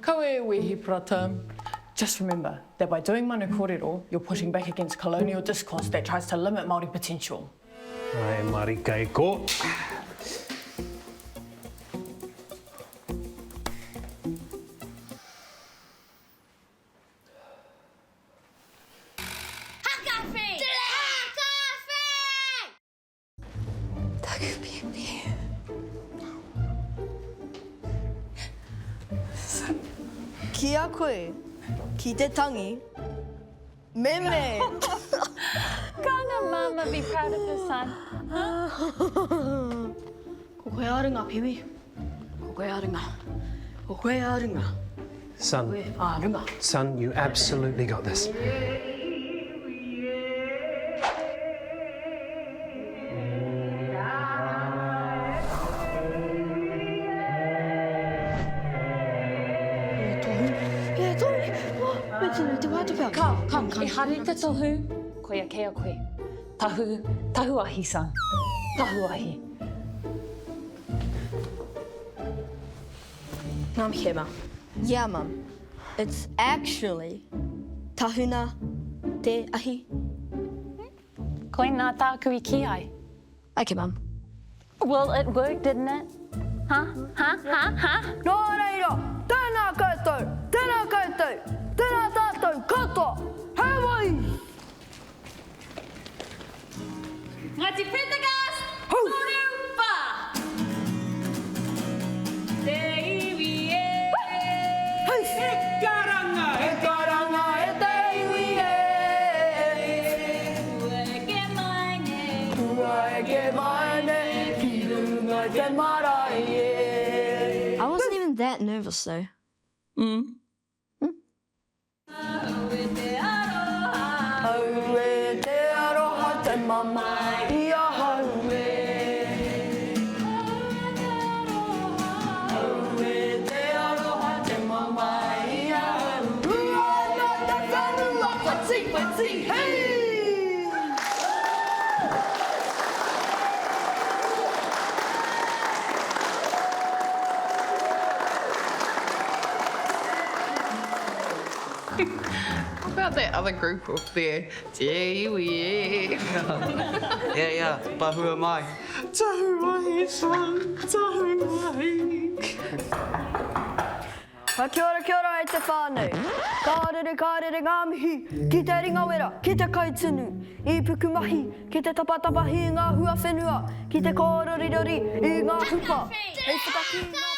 Kawe wihipura term. Just remember that by doing Manu Kōrero, you're pushing back against colonial discourse that tries to limit Māori potential. Ai, Māori kai ko. Haka Freak! Haka Freak! Taku Piwi. Kia koe, ki te tangi, meme. Gonna Mama be proud of her son? Ko koe arunga, Piwi. Ko koe arunga. Ko koe arunga. Son, Koe arunga. son, you absolutely got this. Come, e hare te tohu, koe a kea koe. Tahu ahi, son. Tahu ahi. Ngam he, Mum. Yeah, Mum. It's actually tahuna te ahi. Koe nā tāku I ki ai. Okay, Mum. Well, it worked, didn't it? Huh? Nō reira, tēnā koutou, tēnā koutou, tēnā tātou katoa, hei wai! Ngāti Prendergasts! Hou! Morupa! Te iwi e! Hei! E karanga E karanga e te iwi e! Ua e ke maine! Ua e ke maine, ki runga te marae e! I wasn't even that nervous though. Au e te aroha! Au e te aroha te mama I a hau e. Au e te aroha te mama I a hau. Ua nā te whanua, whatsi, whatsi, hei! What about that other group up there? Piwi. Yeah, pahua mai. Tahu mai, son, tahu mai. Kia ora e te whānau. Kārere ngā mihi, ki te ringa wera, ki te kaitunu. I puku mahi, ki te tapatapahi ngā hua whenua, ki te kōrorirori, I ngā hupa. Hei whakaki ngā